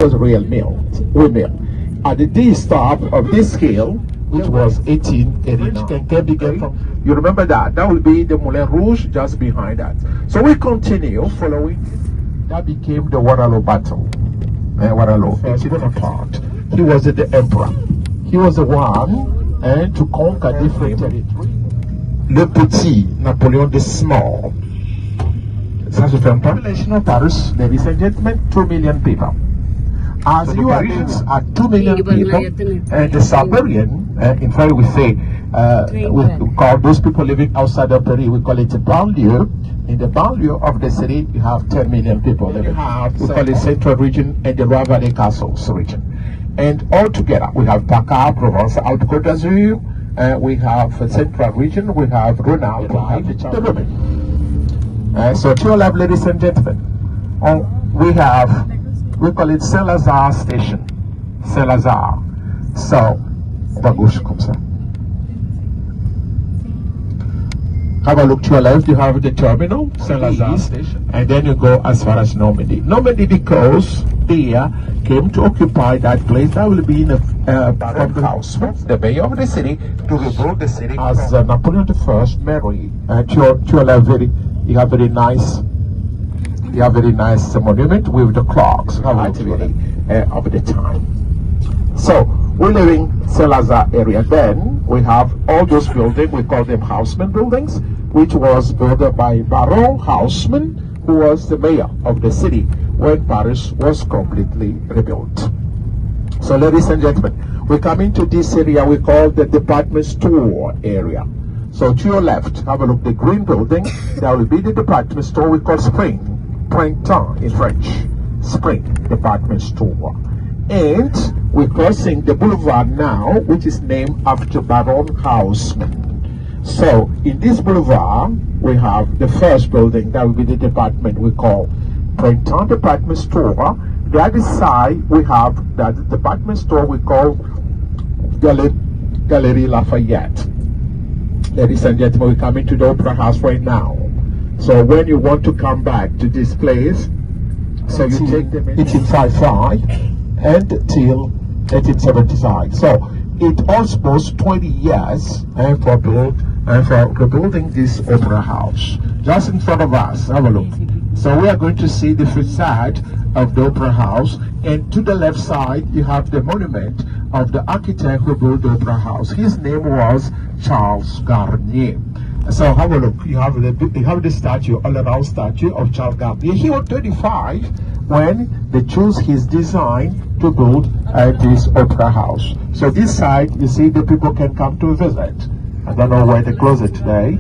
was a real windmill. At the D stop of this scale, which was 1889. You remember that? That will be the Moulin Rouge just behind that. So we continue following. That became the Waterloo battle. Waterloo, Bonaparte. He was the emperor. He was the one to conquer different territories. Le Petit, Napoleon the Small. Ça se fait un population of Paris, ladies and gentlemen, 2 million people. As you are 2 million people, and the suburban, in fact, we say, we call those people living outside of Paris, we call it a banlieue. In the banlieue of the city, you have 10 million people living. We call it Central Region and the Loire Valley Castles region. And all together, we have Dakar, Provence, Haute Côte d'Azur, we have Central Region, we have Rhône-Alpes, we have the Champagne. So to your left, ladies and gentlemen, we call it Saint-Lazare Station. Saint-Lazare. So, on va gauche comme ça. Have a look to your left, you have the terminal, Saint-Lazare Station, and then you go as far as Normandy. Normandy because they came to occupy that place. That will be in a Baron house, the mayor of the city, to rebuild the city. As Napoleon I married, to your left, you have very nice monument with the clocks activity of the time. So we're living Saint-Lazare area. Then we have all those buildings, we call them Haussmann buildings, which was built by Baron Haussmann, who was the mayor of the city when Paris was completely rebuilt. So ladies and gentlemen, we come into this area we call the department store area. So to your left, have a look, the green building, that will be the department store we call Spring, Printemps in French, Spring department store. And we're crossing the boulevard now, which is named after Baron Haussmann. So in this boulevard, we have the first building, that will be the department we call Printemps department store. The other side, we have that department store we call Galerie Lafayette. Ladies and gentlemen, we come into the Opera House right now. So when you want to come back to this place, so you take them in 1855 until 1875. So it almost 20 years for building this Opera House. Just in front of us, have a look. So we are going to see the facade of the Opera House, and to the left side you have the monument of the architect who built the Opera House. His name was Charles Garnier. So have a look. You have the statue, all-around statue of Charles Garnier. He was 35 when they chose his design to build this Opera House. So this side, you see, the people can come to visit. I don't know why they close it today.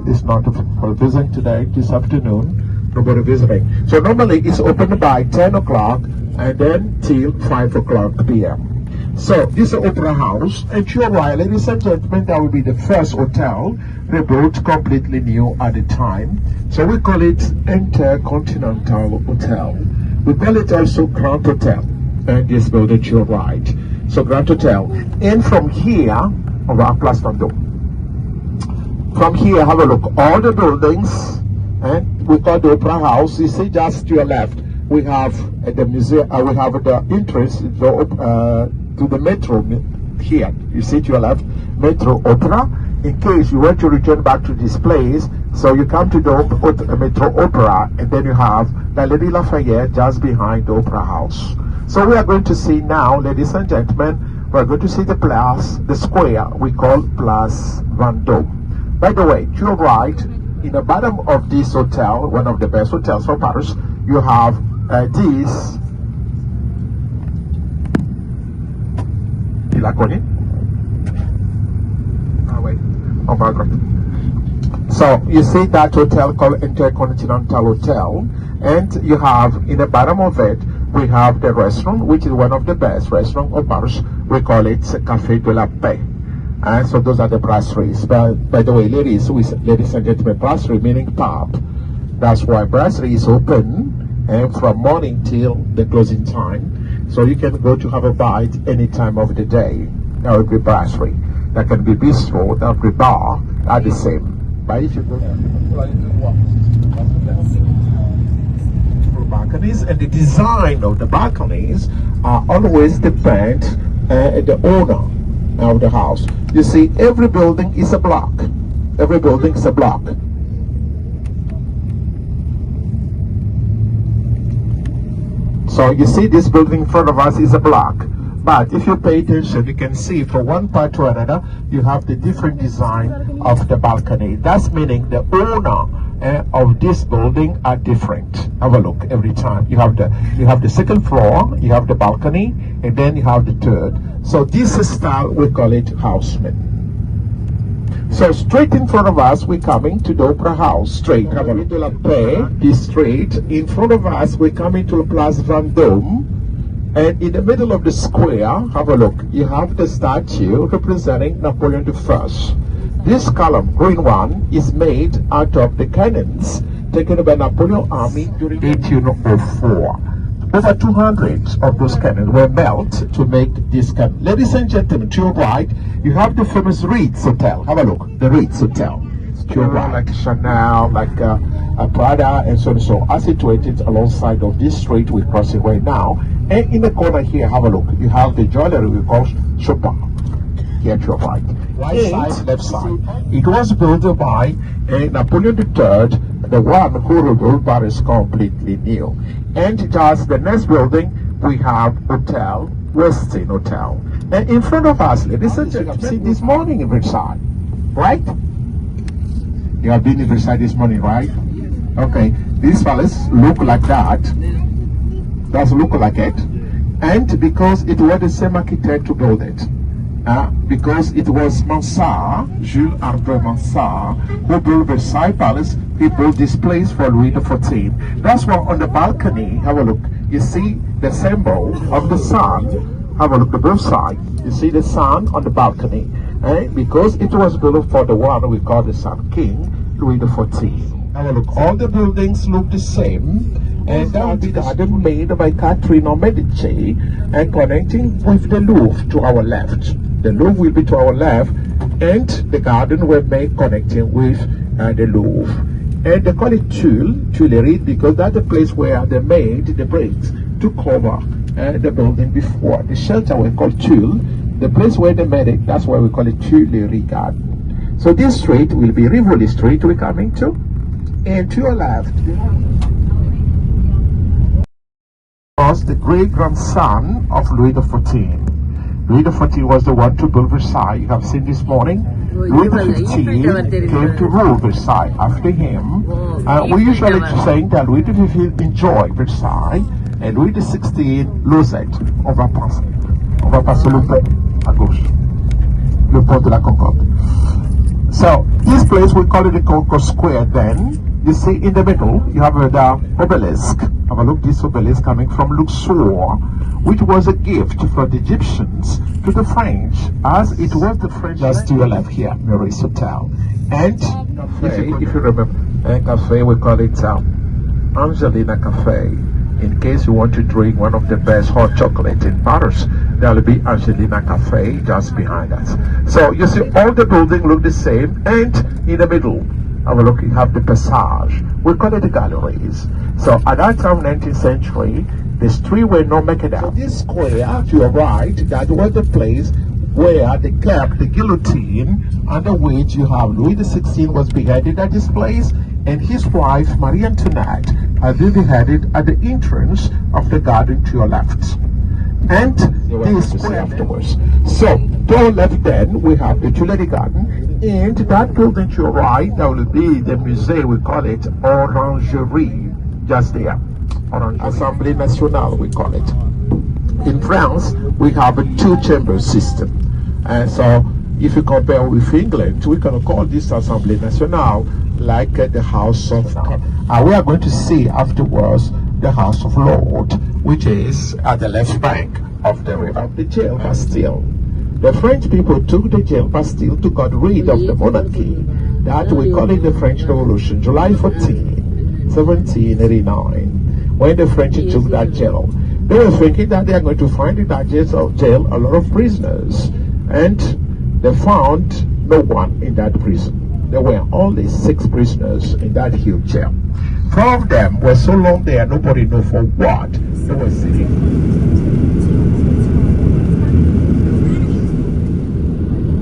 It's not for visit today, this afternoon. Nobody visiting. So normally it's open by 10 o'clock and then till 5 o'clock p.m. So this is Opera House, and to your right, ladies and gentlemen, that will be the first hotel rebuilt completely new at the time. So we call it Intercontinental Hotel. We call it also Grand Hotel, and this building to your right. So Grand Hotel. And from here, Place Vendôme. From here, have a look, all the buildings, and we call the Opera House. You see just to your left, we have the museum, we have the entrance to the metro here. You see to your left, Metro Opera. In case you want to return back to this place, so you come to the Metro Opera, and then you have Galerie Lafayette just behind the Opera House. So we are going to see now, ladies and gentlemen, we are going to see the place, the square we call Place Vendôme. By the way, to your right, in the bottom of this hotel, one of the best hotels for Paris, you have this. So you see that hotel called Intercontinental Hotel, and you have in the bottom of it we have the restaurant, which is one of the best restaurants of Paris. We call it Café de la Paix. And so those are the brasseries. But by the way, ladies and gentlemen, brasserie meaning pub. That's why brasserie is open and from morning till the closing time. So you can go to have a bite any time of the day. That would be brasserie. That can be bistro, that would be bar, are the same. But if you go back balconies, and the design of the balconies are always depend the owner of the house. You see, every building is a block. Every building is a block. So you see, this building in front of us is a block. But if you pay attention, you can see from one part to another, you have the different design of the balcony. That's meaning the owner of this building are different. Have a look every time. You have the second floor, you have the balcony, and then you have the third. So this style, we call it houseman. So straight in front of us, we're coming to the Opera House. Straight, have a look to La Paix, this street. In front of us, we're coming to the Place Vendôme. And in the middle of the square, have a look, you have the statue representing Napoleon I. This column, green one, is made out of the cannons taken by Napoleon army during 1804. Over 200 of those cannons were built to make this cannon. Ladies and gentlemen, to your right, you have the famous Ritz Hotel. Have a look, the Ritz Hotel. To your right, like Chanel, like a Prada, and so on and so on, are situated alongside of this street we're crossing right now. And in the corner here, have a look, you have the jewelry we call Chopin. Here to your right. Right side, left side. It was built by Napoleon III, the one who ruled Paris completely new. And just the next building, we have Hotel, Westin Hotel. And in front of us, ladies and gentlemen, see this morning in Versailles, right? You have been in Versailles this morning, right? Okay, this palace look like that. Does look like it. And because it was the same architect to build it. Because it was Mansart, Jules André Mansart, who built Versailles Palace. He built this place for Louis XIV. That's why on the balcony, have a look, you see the symbol of the sun. Have a look at both sides. You see the sun on the balcony. Because it was built for the one we call the Sun King, Louis XIV. Have a look, all the buildings look the same. And that would be the garden made by Catherine of Medici and connecting with the Louvre to our left. The Louvre will be to our left, and the garden will be connecting with the Louvre. And they call it Tuileries, because that's the place where they made the bricks to cover the building before. The shelter we call Tulle, the place where they made it, that's why we call it Tuileries Garden. So this street will be Rivoli Street we're coming to, and to your left, was the great-grandson of Louis XIV. Louis XIV was the one to build Versailles. You have seen this morning. Louis XV came to rule Versailles after him. We usually saying that Louis XV enjoyed Versailles and Louis XVI lose it. On va passer le pont à gauche. Le pont de la Concorde. So this place we call it the Concourse Square then. You see in the middle, you have the obelisk. Have a look, this obelisk coming from Luxor, which was a gift from the Egyptians to the French, as it was the French. Just to your left here, Maurice Hotel. And if you remember, cafe, we call it Angelina Cafe. In case you want to drink one of the best hot chocolate in Paris, there will be Angelina Cafe just behind us. So you see all the buildings look the same, and in the middle, have a look, you have the passage. We call it the galleries. So at that time, 19th century, the street were not made up. So this square to your right, that was the place where they kept the guillotine, under which you have Louis XVI was beheaded at this place, and his wife, Marie Antoinette, had been beheaded at the entrance of the garden to your left. And this way afterwards. So, to our left then, we have the Tuileries Garden, and that building to your right, that will be the museum, we call it Orangerie, just there. Assemblée Nationale, we call it. In France, we have a two-chamber system. And so, if you compare with England, we can call this Assemblée Nationale like the House of... we are going to see afterwards the House of Lords, which is at the left bank of the river, of the jail Bastille. The French people took the jail Bastille to get rid of the monarchy. That we call it the French Revolution, July 14, 1789, when the French took that jail. They were thinking that they are going to find in that jail a lot of prisoners, and they found no one in that prison. There were only 6 prisoners in that huge jail. Four of them were so long there, nobody knew for what they were sitting.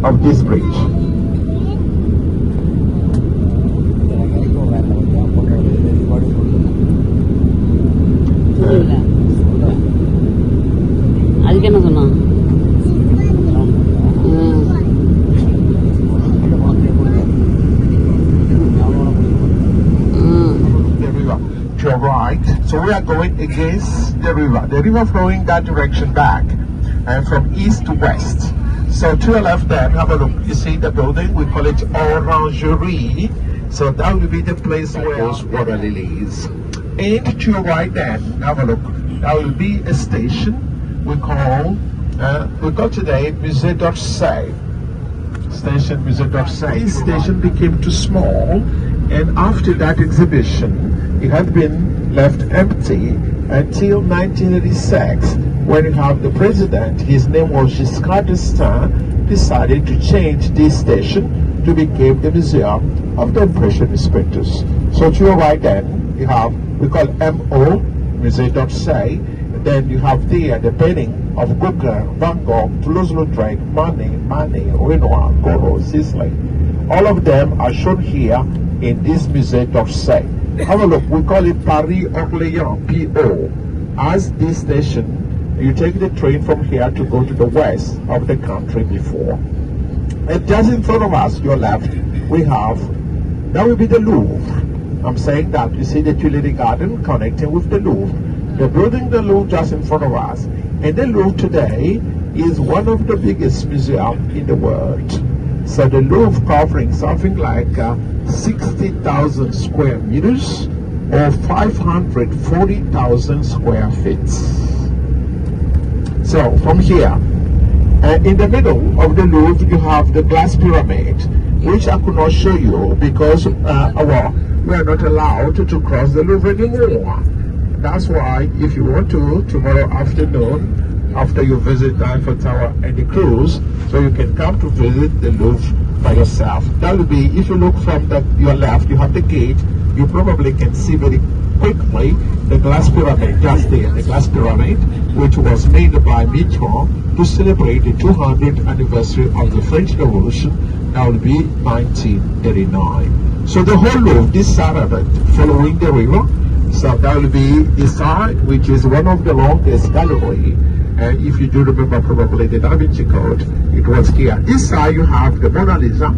Of this bridge. அதுக்கு என்ன சொன்னான்? To your right, so we are going against the river flowing that direction back, and from east to west. So to your left then, have a look, you see the building, we call it Orangerie. So that will be the place where those water lilies. And to your right then, have a look, that will be a station we call today Musée d'Orsay. Station Musée d'Orsay. This station became too small, and after that exhibition, it had been left empty until 1986, when you have the president, his name was Giscard d'Estaing, decided to change this station to become the Museum of the Impressionist Painters. So to your right then, you have, we call MO, Musée d'Orsay, and then you have there the painting of Gauguin, Van Gogh, Toulouse-Lautrec, Manet, Renoir, Corot, Sisley. All of them are shown here in this Musée d'Orsay. Have a look, we call it Paris-Orléans, PO. As this station, you take the train from here to go to the west of the country before. And just in front of us, your left, we have, that will be the Louvre. I'm saying that, you see the Tuileries Garden connecting with the Louvre. The building, the Louvre, just in front of us. And the Louvre today is one of the biggest museums in the world. So the Louvre covering something like 60,000 square meters or 540,000 square feet. So from here, in the middle of the Louvre, you have the glass pyramid, which I could not show you because we are not allowed to cross the Louvre anymore. That's why, if you want to, tomorrow afternoon, after you visit the Eiffel Tower and the cruise, so you can come to visit the Louvre by yourself. That will be, if you look from your left, you have the gate, you probably can see very quickly the glass pyramid, just there, the glass pyramid, which was made by Mitterrand to celebrate the 200th anniversary of the French Revolution. That will be 1939. So the whole Louvre, this side of it, following the river, so that will be this side, which is one of the longest gallery. And if you do remember probably the Da Vinci Code, it was here. This side you have the Mona Lisa,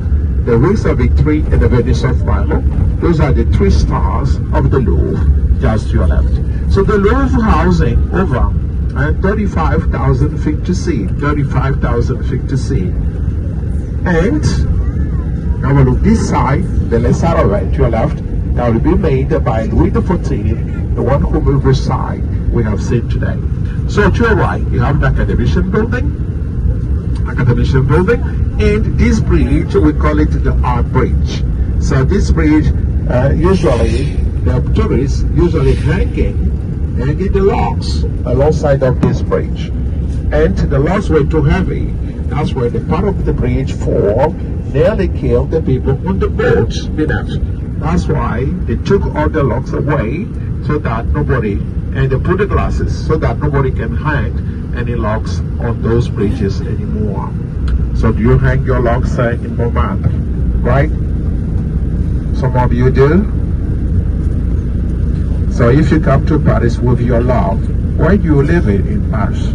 the Wings of Victory, and the Venice of Milo. Those are the three stars of the Louvre, just to your left. So the Louvre housing over 35,000 feet to see, 35,000 feet to see. And now we look this side, the lesser right to your left, that will be made by Louis XIV, the one who will reside we have seen today. So to your right, you have the Academician building, and this bridge, we call it the Art Bridge. So this bridge, usually, the tourists usually hanging the logs alongside of this bridge. And the logs were too heavy. That's why the part of the bridge formed nearly killed the people on the boats beneath. That's why they took all the logs away so that nobody, and they put the glasses so that nobody can hang any logs on those bridges anymore. So do you hang your logs in Montmartre, right? Some of you do. So if you come to Paris with your log, why do you leave it in Paris?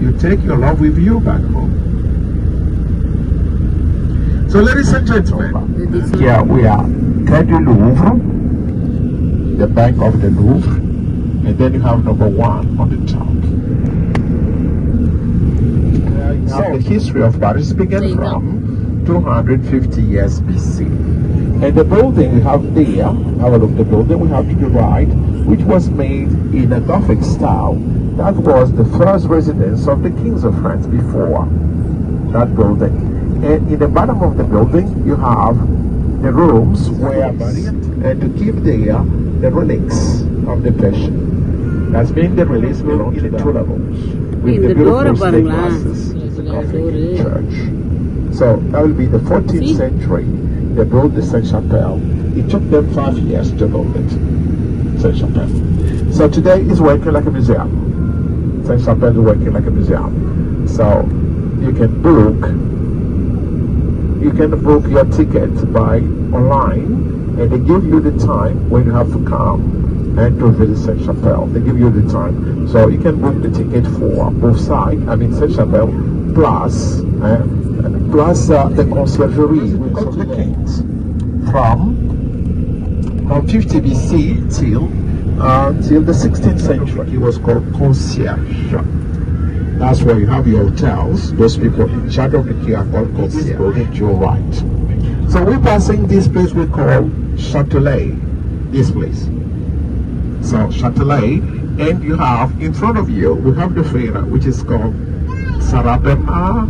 You take your log with you back home. So ladies and gentlemen, here we are, Quai du Louvre, the bank of the Louvre, and then you have number 1 on the top. So the history of Paris began from 250 years BC. And the building we have there, have a look, the building we have to the right, which was made in a Gothic style. That was the first residence of the kings of France before that building. And in the bottom of the building, you have the rooms where buried, and to keep there the relics of the Passion. That's being the relics belong to the 2 levels. With the beautiful stained glasses, the Catholic Church. So that will be the 14th century. They built the Sainte-Chapelle It took them 5 years to build it, Saint-Chapelle. So today it's working like a museum. Saint-Chapelle is working like a museum. So you can book your ticket by online, and they give you the time when you have to come and to visit Saint-Chapelle. They give you the time. So you can book the ticket for both sides, I mean Saint-Chapelle, plus the conciergerie of the kings from 50 BC till the 16th century. It was called concierge. That's where you have your hotels. Those people in charge of the key are called concierge to your right. So we're passing this place we call Châtelet. This place. So Châtelet, and you have in front of you we have the theater which is called Sarah-Bernard.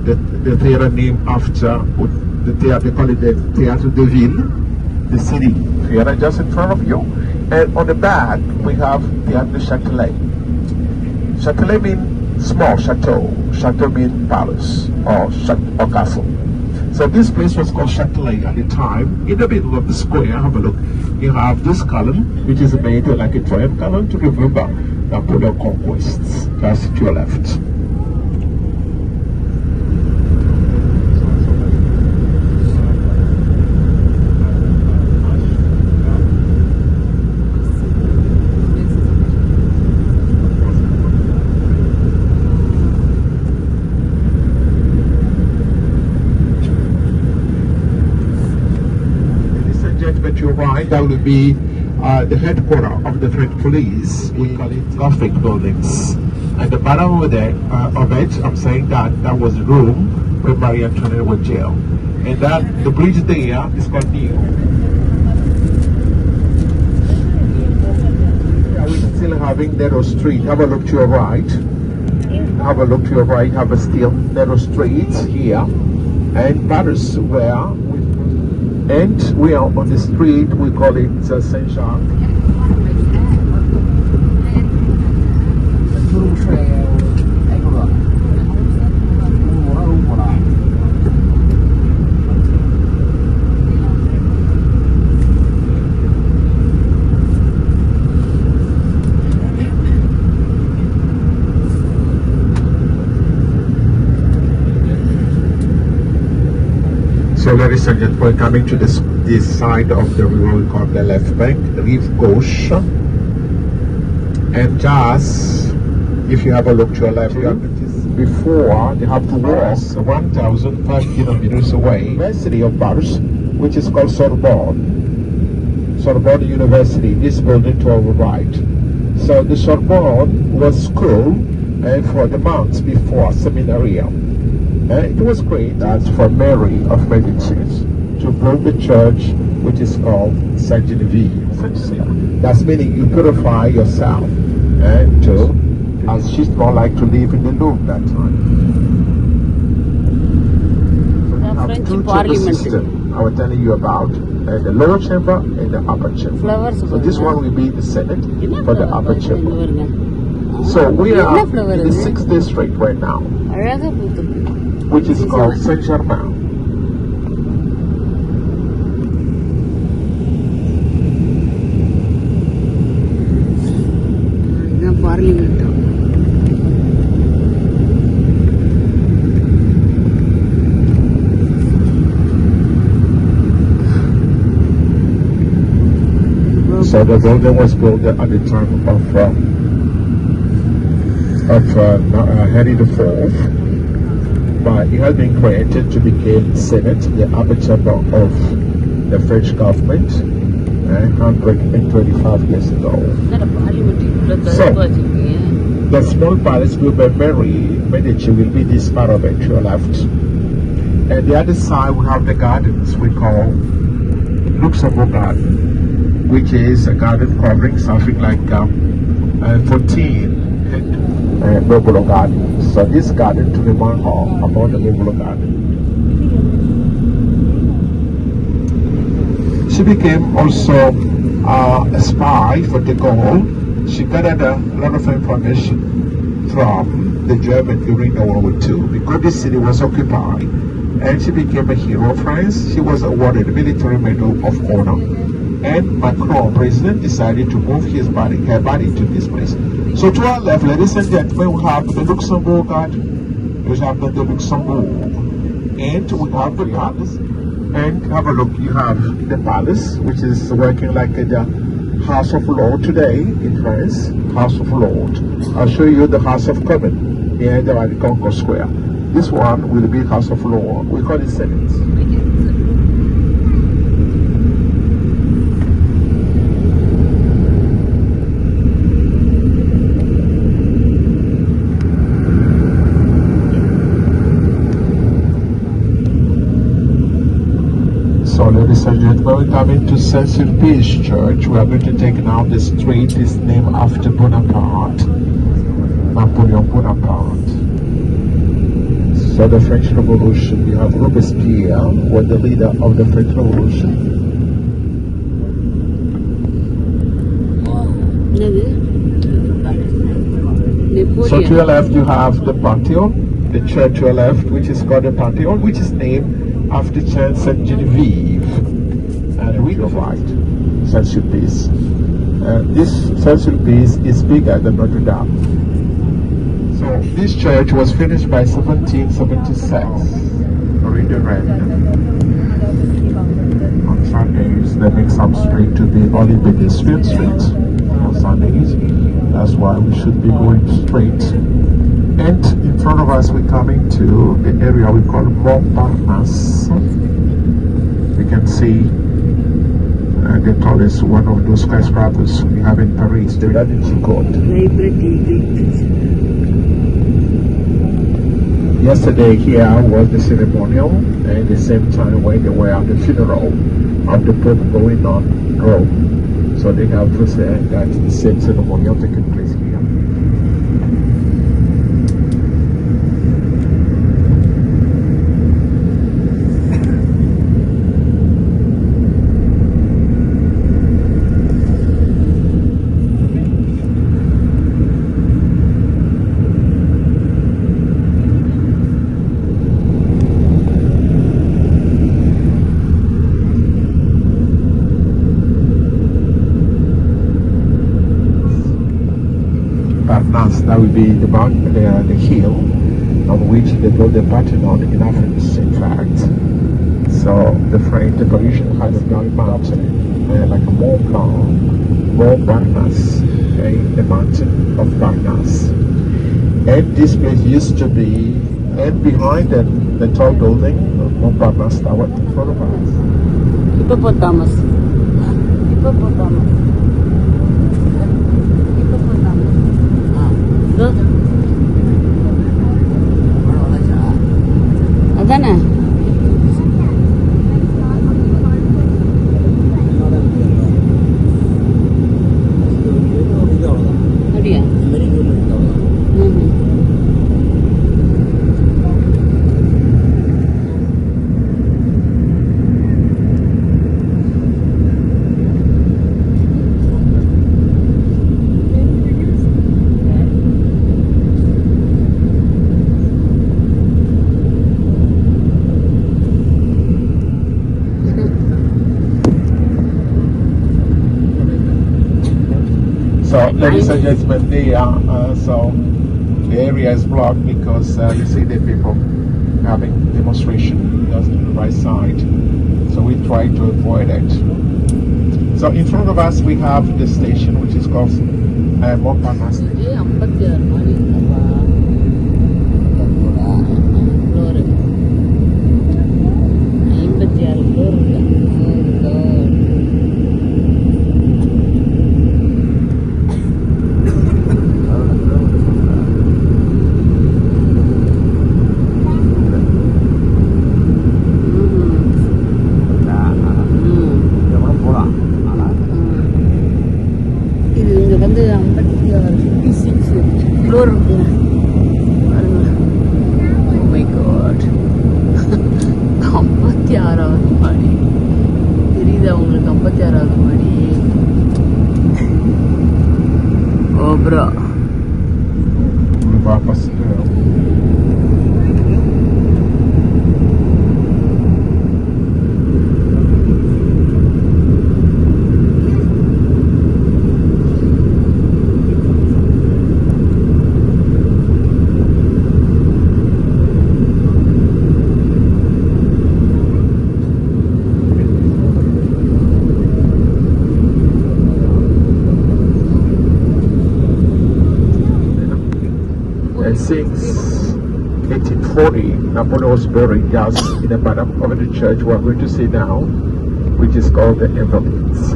The theater named after the theater, they call it the Théâtre de Ville, the city theater just in front of you. And on the back we have Théâtre de Châtelet. Châtelet means small chateau. Chateau means palace or castle. So this place was called Châtelet at the time. In the middle of the square, have a look. You have this column, which is made like a triumph column to remember Napoleon conquests. That's to your left. Right, that will be the headquarters of the French police. We call it Gothic buildings. And the bottom over there of it, I'm saying that was the room where Marie Antoinette was jailed. And that the bridge there is called Neo. Yeah, we're still having narrow street. Have a look to your right. Have a look to your right. Have a still narrow street here. And Paris where. And we are on the street, we call it Saint-Jacques. So ladies and gentlemen, we're coming to this side of the river we call the left bank, rive gauche. And just, if you have a look to your left, you have before they have to walk 1,005 kilometers away, University of Paris, which is called Sorbonne University, this building to our right. So the Sorbonne was school for the monks before seminarium. It was great. That's for Mary of Medici to build the church which is called Saint Genevieve. That's meaning you purify yourself and as she's more like to live in the Louvre that time. So you have French two chamber Parliament system I was telling you about, the lower chamber and the upper chamber. Flowers So this one will be the Senate for the upper chamber. So we are in the 6th district right now, which is called Saint-Germain. Parliament. So the building was built at the time of Henry IV, but it had been created to become Senate, the upper chamber of the French government, 125 years ago. So, the small palace built by Mary Medici will be this part of it to your left. And the other side we have the gardens we call Luxembourg Garden, which is a garden covering something like 14 Meuble gardens. So this garden to the one hall about the Meuble garden. She became also a spy for de Gaulle. She gathered a lot of information from the Germans during the World War II because this city was occupied and she became a hero of France. She was awarded the Military Medal of Honor. And Macron, president, decided to move her body to this place. So to our left, ladies and gentlemen, we have the Luxembourg Garden. We have the Luxembourg. And we have the palace. And have a look, you have the palace, which is working like the House of Lord today in France. House of Lord. I'll show you the House of Commons here in the Concourse Square. This one will be House of Lord. We call it Senate. So ladies and gentlemen, we're coming to Saint-Sulpice Church. We are going to take now the street is named after Bonaparte, Napoleon Bonaparte. So the French Revolution, you have Robespierre, was the leader of the French Revolution. So to your left you have the Pantheon, the church to your left, which is called the Pantheon, which is named after Saint Genevieve, and we go right, Saint-Sulpice. This Saint-Sulpice is bigger than Notre Dame. So this church was finished by 1776, in the red. On Sundays, they make some street to be only pedestrian streets on Sundays. That's why we should be going straight. And in front of us, we're coming to the area we call Montparnasse. We can see the tallest one of those skyscrapers we have in Paris, the Da Vinci Code. Yesterday here was the ceremonial, and at the same time when they were at the funeral of the Pope going on in Rome. So they have to say that the same ceremonial taking place here. That will be the hill on which they built the Parthenon in Athens, in fact. So the Parisian had a giant mountain, like a Mont Blanc, Montparnasse, okay, the mountain of Parnasse. And this place used to be, and behind the tall building, Montparnasse Tower in front of us. Hippopotamus. அதானே அப்படியா So, ladies and gentlemen, the area is blocked because you see the people having demonstration just to the right side. So we try to avoid it. So in front of us we have the station which is called Montparnasse. Oh my god. 56வது மாடி தெரியுதா உங்களுக்கு? 56வது மாடி. Opera since 1840, Napoleon was buried just in the bottom of the church we are going to see now, which is called the Invalids.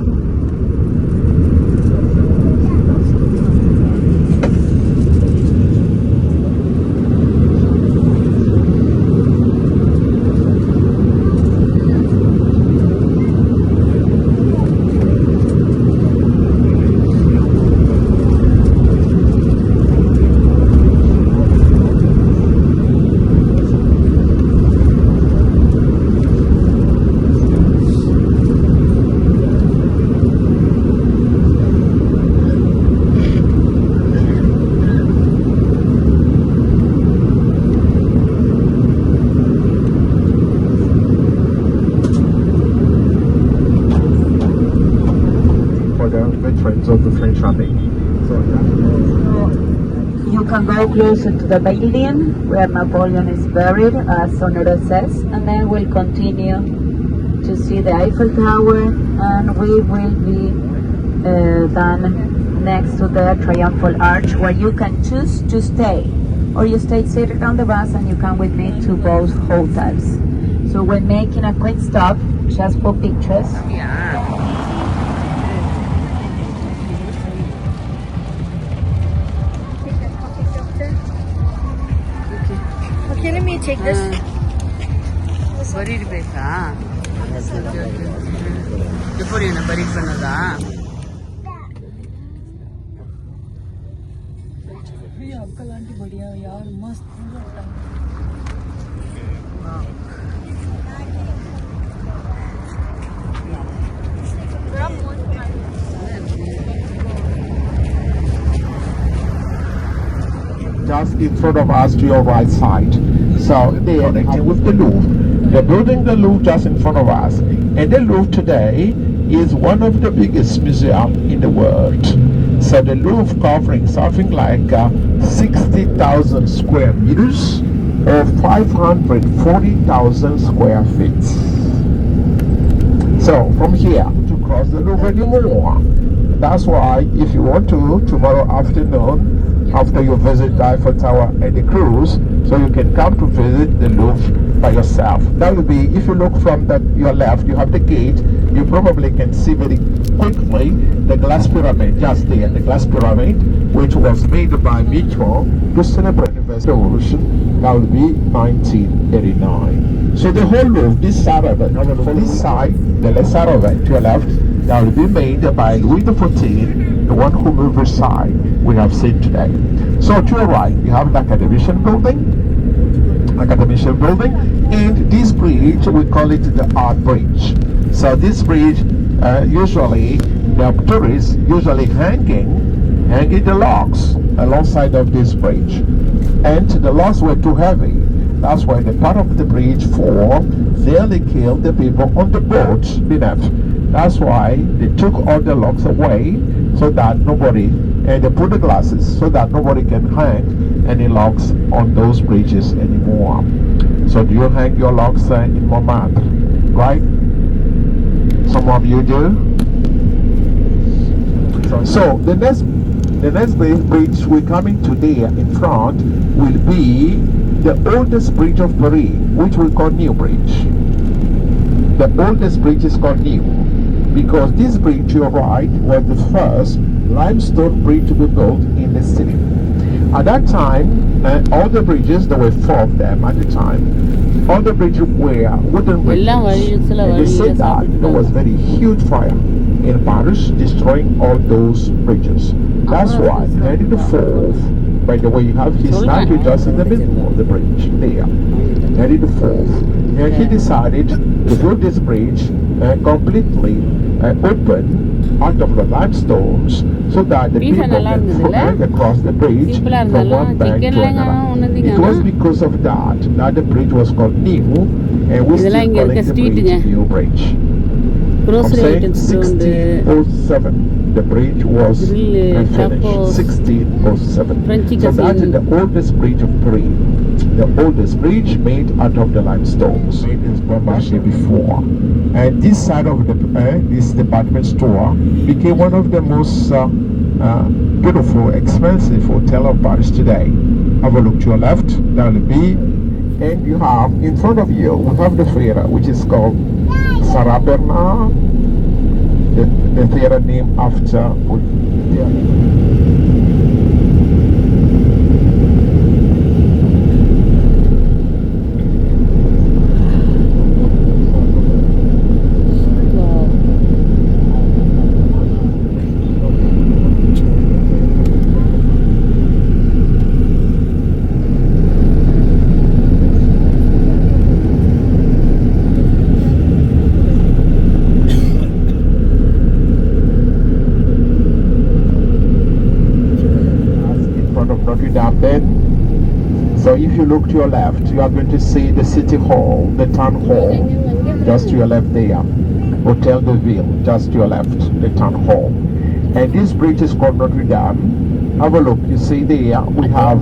Of the French army. You can go closer to the building where Napoleon is buried, as Sonora says, and then we'll continue to see the Eiffel Tower, and we will be done next to the Triumphal Arch, where you can choose to stay, or you stay seated on the bus and you come with me to both hotels. So we're making a quick stop just for pictures. Okay, let me take this. Buried ಬೇಕಾ எப்படியான buried பண்ணதா ये uncle aunty बढ़िया यार मस्त just in front of us to your right side. So they are connecting with the Louvre. They're building the Louvre just in front of us. And the Louvre today is one of the biggest museums in the world. So the Louvre covering something like 60,000 square meters or 540,000 square feet. So from here to cross the Louvre anymore. That's why if you want to, tomorrow afternoon, after you visit the Eiffel Tower and the cruise, so you can come to visit the Louvre by yourself. That will be, if you look from your left, you have the gate, you probably can see very quickly the glass pyramid just there, the glass pyramid, which was made by Mitchell to celebrate the Revolution. That will be 1989. So the whole Louvre, this side of it, for this side, the left side of it to your left, that will be made by Louis XIV, the one who moved Versailles we have seen today. So to your right, you have the Academician building, and this bridge, we call it the Art Bridge. So this bridge, usually the tourists usually hanging the logs alongside of this bridge, and the logs were too heavy. That's why the part of the bridge nearly killed the people on the boat beneath. That's why they took all the logs away so that and they put the glasses so that nobody can hang any logs on those bridges anymore. So do you hang your logs in Montmartre, right? Some of you do. So the next bridge we're coming to there in front will be the oldest bridge of Paris, which we call New Bridge. The oldest bridge is called New, because this bridge to your right was the first limestone bridge to be built in the city. At that time, all the bridges, there were 4 of them at the time, all the bridges were wooden bridges. And they said that there was very huge fire in Paris, destroying all those bridges. That's why Henry IV, by the way, you have his statue just in the middle of the bridge there, Henry IV. And he decided to build this bridge completely open out of the limestones, so that the people can fly across the bridge from one bank to another. It was because of that the bridge was called New, and we still calling the bridge New Bridge. From saying 1607, the bridge was finished. 1607. So that is the oldest bridge of Paris. The oldest bridge made out of the limestones. Made in Bombardier before. And this side of this department store became one of the most beautiful, expensive hotel of Paris today. have a look to your left, that will be, and you have in front of you, we have the theater which is called Sarah Bernard, the theater named after Notre Dame then. So if you look to your left, you are going to see the city hall, the town hall, just to your left there. Hotel de Ville, just to your left, the town hall. And this bridge is called Notre Dame. Have a look, you see there, we have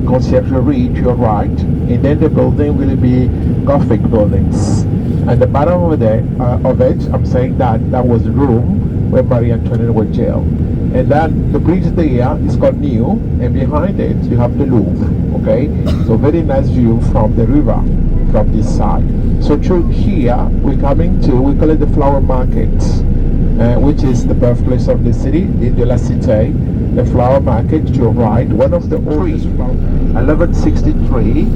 conciergerie to your right, and then the building will be Gothic buildings. At the bottom of it, I'm saying that was the room where Marie Antoinette was jailed. And then the bridge there is called New, and behind it you have the Louvre. Okay, so very nice view from the river from this side. So to here we're coming to, we call it the flower market, which is the birthplace of the city, de la Cité. The flower market to your right, one of the oldest, 1163,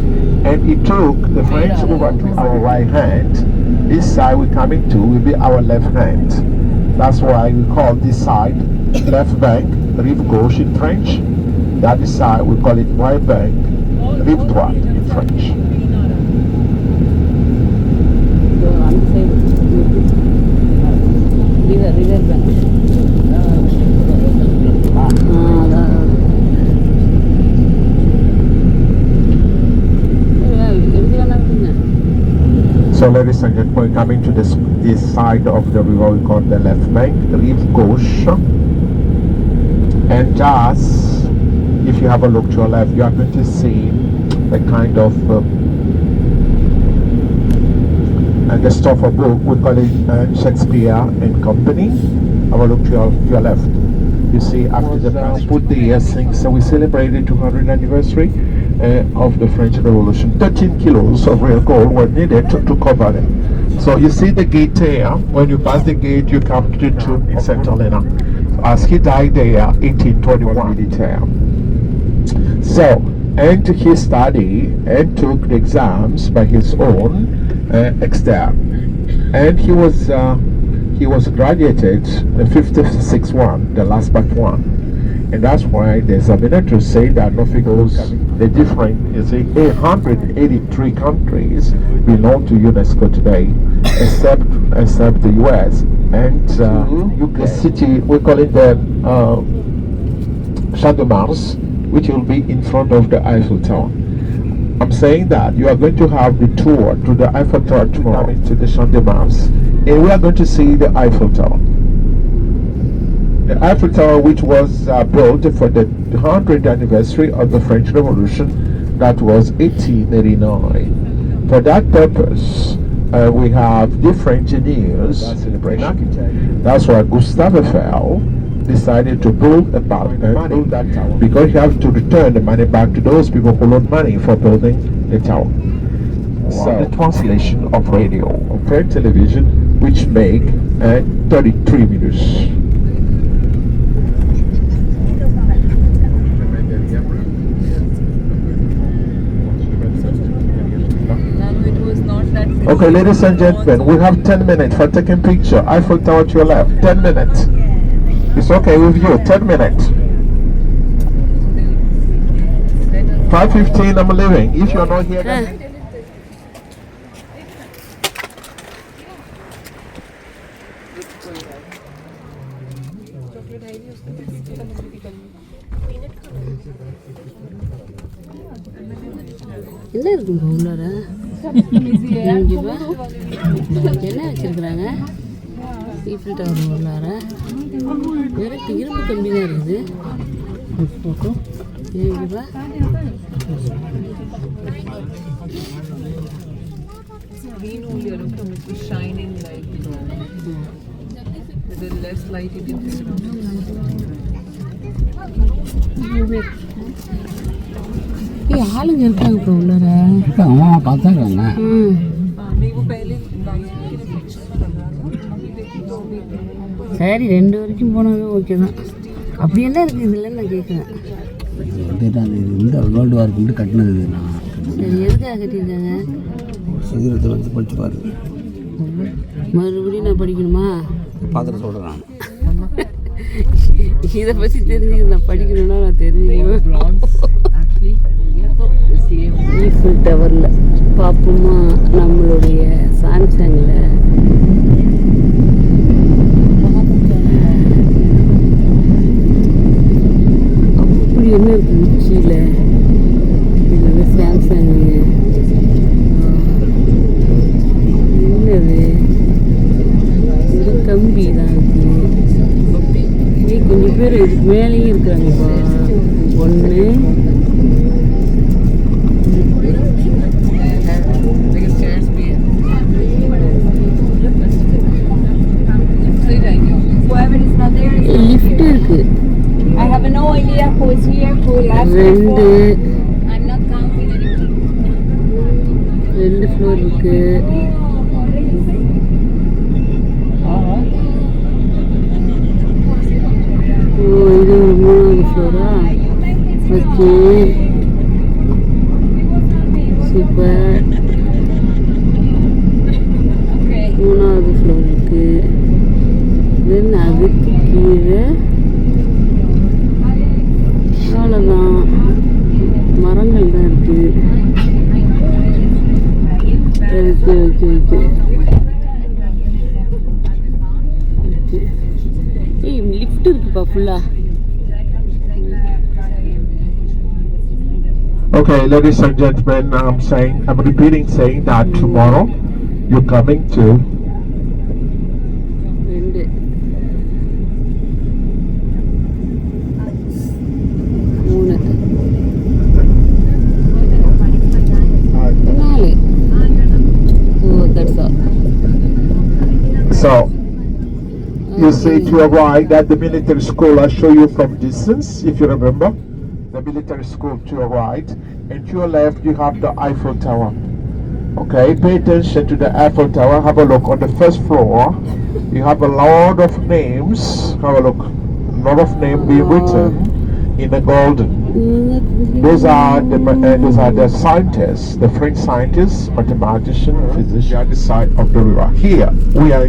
and it took the French over to our right hand. This side we're coming to will be our left hand. That's why we call this side left bank, rive gauche in French. That side we call it right bank, rive droite in French. So ladies and gentlemen, coming to this side of the river, we call the left bank, rive gauche. And just, if you have a look to your left, you are going to see the kind of and the stuff of book, we call it Shakespeare and Company. Have a look to your left. You see, after the French put the year since, so we celebrated 200th anniversary of the French Revolution. 13 kilos of real gold were needed to cover them. So you see the gate there. When you pass the gate, you come to the tomb in St. Helena. As he died there, 1821 militaire. So, and he studied and took the exams by his own extern, and he was graduated the 56th one, the last but one, and that's why the examinators say that nothing goes the different. You see, 883 countries belong to UNESCO today, except the US and the city. We call it the Champ de Mars, which will be in front of the Eiffel Tower. I'm saying that you are going to have the tour to the Eiffel Tower tomorrow, to the Champ de Mars, and we are going to see the Eiffel Tower. The Eiffel Tower, which was built for the 100th anniversary of the French Revolution, that was 1889. For that purpose, we have different engineers, that's why Gustave Eiffel decided to build that tower, because you have to return the money back to those people who loaned money for building the tower. So the translation of radio or television, which make 33 meters. Okay, ladies and gentlemen, we have 10 minutes for taking picture. Eiffel Tower to your left. 10 minutes. It's okay with you. 10 minutes. 5:15. I'm leaving. If you're not here, then எல்லாருக்கும் உள்ளார என்ன வச்சிருக்கிறாங்க Eiffel tower உள்ளார வெறும் இரும்பு கம்பி தான் இருக்குது ஏங்கப்பா shining light. The less light you can see around. ஆளுங்க இருக்காங்க இப்போ உள்ளார. அம்மா பார்த்தாங்க. சரி 2 வரைக்கும் போனது ஓகே தான். அப்படி என்ன இருக்குது இதில் நான் கேட்குறேன். இந்த வேர்ல்டு வார்க்கு கட்டினது இது. நான் சரி எதுக்காக கட்டியிருக்காங்க? சீக்கிரத்தை வந்து படிச்சு பாரு. மறுபடியும் நான் படிக்கணுமா? பார்த்துட்டு சொல்கிறேன். இதை பற்றி தெரிஞ்சுக்க நான் படிக்கணும்னா நான் தெரிஞ்சுக்குவேன். ஈஃபில் டவரில் பார்ப்போமா நம்மளுடைய சாம்சங்கில். அப்படி என்ன இருக்குது உச்சியில்? இது சாம்சங்கு என்னது? இது கம்பி தான் இருக்குது. கொஞ்சம் பேர் இதுக்கு மேலேயும் இருக்கிறாங்கப்பா. ஒன்று லிஃப்ட் இருக்கு. I have no idea who is here, who left. 2 I'm not counting anything. 2 floor இருக்கு. ஓ இது 3வது ஃப்ளோரா? Okay super. 3வது ஃப்ளோர் இருக்கு. தென் அதுக்கு கீழே அவ்வளோதான், மரங்கள் தான் இருக்குது. Okay okay okay okay. ஏய் லிஃப்ட் இருக்குப்பா ஃபுல்லாக. Okay, ladies and gentlemen, I'm repeating saying that tomorrow you're coming to 2 3 4. Oh, that's all. So you see to your right that the military school. I show you from distance, if you remember, the military school to your right, and to your left you have the Eiffel Tower. Okay, pay attention to the Eiffel Tower. Have a look on the first floor. You have a lot of names. Have a look. A lot of names being written in the golden. Those are the scientists, the French scientists, mathematicians, physicians. The other side of the river. Here we are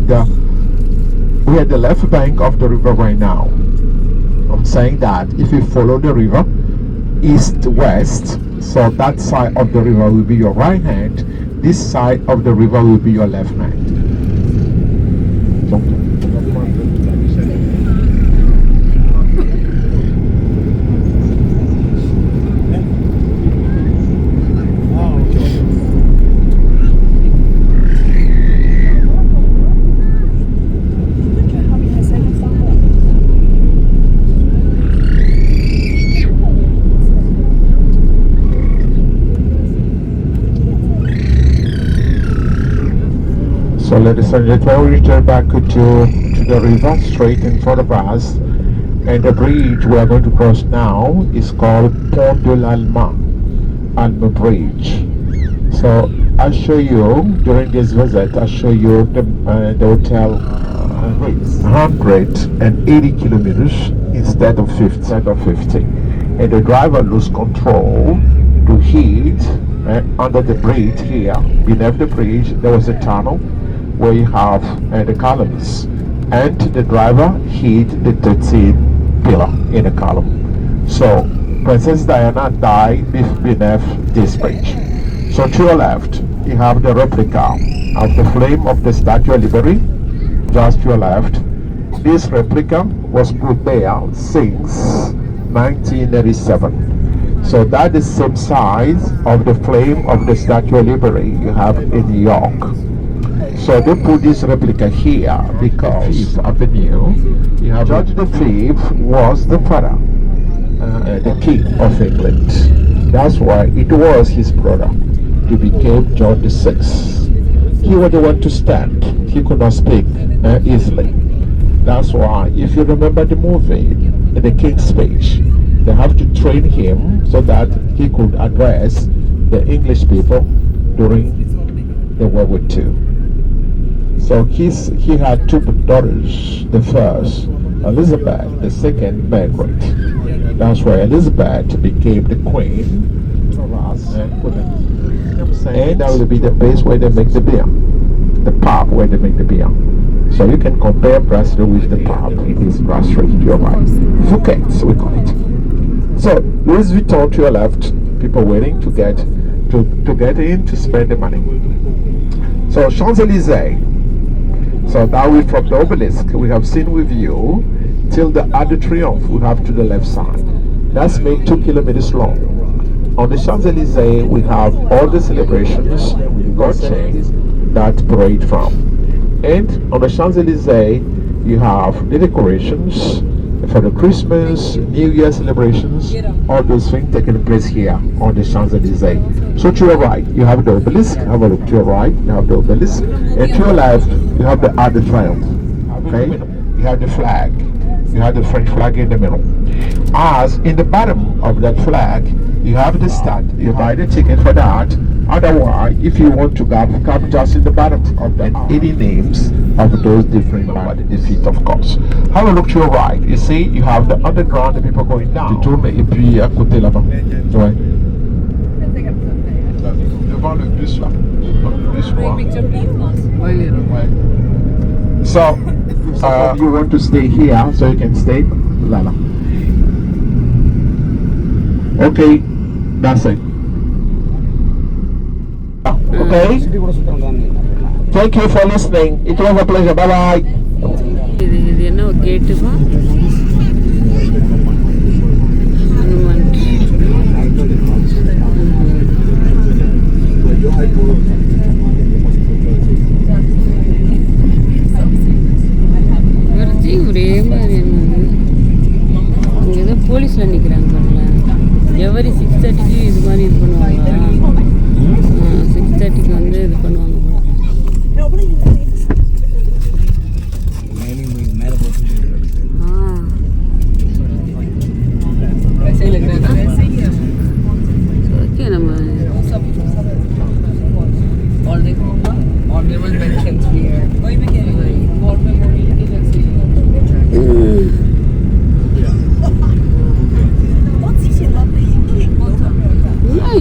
at the left bank of the river right now. I'm saying that if you follow the river east west, so that side of the river will be your right hand. This side of the river will be your left hand. So ladies and gentlemen, we return back to the river straight in front of us, and the bridge we are going to cross now is called Pont de l'Alma Bridge. So I'll show you during this visit. I'll show you the hotel rates 180 kilometers instead of 50, and the driver lose control to hit under the bridge here. Beneath the bridge there was a tunnel where you have the columns, and the driver hit the 13 pillar in the column. So Princess Diana died beneath this bridge. So to your left you have the replica of the flame of the Statue of Liberty. Just to your left, this replica was put there since 1987. So that is the same size of the flame of the Statue of Liberty you have in New York. So they put this replica here because Fifth Avenue, you have George V was the father, the king of England. That's why it was his brother who became John VI. He was the one to stand. He could not speak easily. That's why, if you remember the movie, in the King's Speech, they have to train him so that he could address the English people during the World War II. So he had two daughters. The first, Elizabeth. The second, Margaret. That's why Elizabeth became the queen. And that will be the place where they make the beer. The pub where they make the beer. So you can compare brasserie with the pub. It is brasserie, you're right. Fouquet's, we call it. So Louis Vuitton to your left, people waiting to get in to spend the money. So Champs-Élysées. So now we from the obelisk we have seen with you till the Arc de Triomphe we have to the left side. That's made 2 kilometers long. On the Champs-Élysées we have all the celebrations that parade from. And on the Champs-Élysées you have the decorations for the Christmas, New Year celebrations, all those things taking place here on the Champs-Élysées. So to your right, you have the obelisk. Have a look to your right, you have the obelisk. And to your left, you have the Arc de Triomphe. Okay? You have the flag. You have the French flag in the middle. As in the bottom of that flag, you have the stand. You buy the ticket for that. Otherwise, if you want to come just in the bottom of that 80 names of those different body defeat, of course. Have a look to your right. You see, you have the underground, the people going down. Tu tournes et puis à côté là-bas. Ouais. Devant le bus là. Le bus noir. Ouais. So, you want to stay here, so you can stay là. Okay, that's it. Okay? Thank you for listening. It was a pleasure. Bye bye. இது என்ன ஒரு கேட்டுப்பா ஹனுமன் வரிச்சி ஒரே மாதிரி என்னது இங்கே ஏதோ போலீஸில் நிற்கிறாங்க பாருங்களேன். எவரி 6:30க்கு இது மாதிரி இது பண்ணுவாங்களா? 6:30க்கு வந்து இது பண்ணுவாங்க போல. ஓகே நம்ம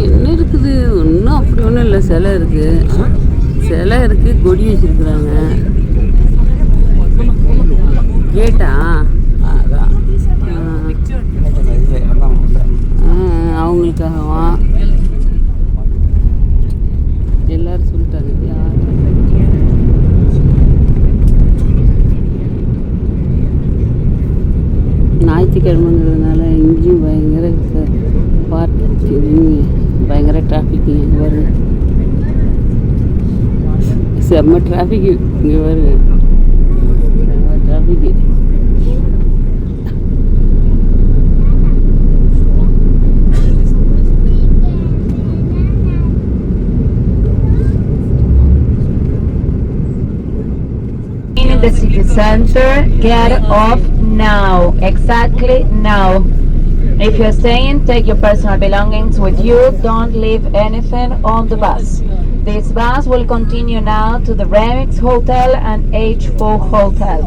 என்ன இருக்குது ஒன்றும் அப்படி ஒன்றும் இல்லை. சிலை இருக்குது கொடி வச்சிருக்கிறாங்க. கேட்டா அவங்களுக்காகவா எல்லாரும் சொல்லிட்டாங்க. ஞாயிற்றுக்கிழமைங்கிறதுனால இங்கேயும் பயங்கர பயங்கர டிராஃபிக்கு. இங்கே வருங்க, செம்ம டிராஃபிக்கு. இங்கே வருங்க டிராஃபிக்கு. In the city center, get off now, exactly now. If you're staying, take your personal belongings with you. Don't leave anything on the bus. This bus will continue now to the Remix Hotel and H4 Hotel.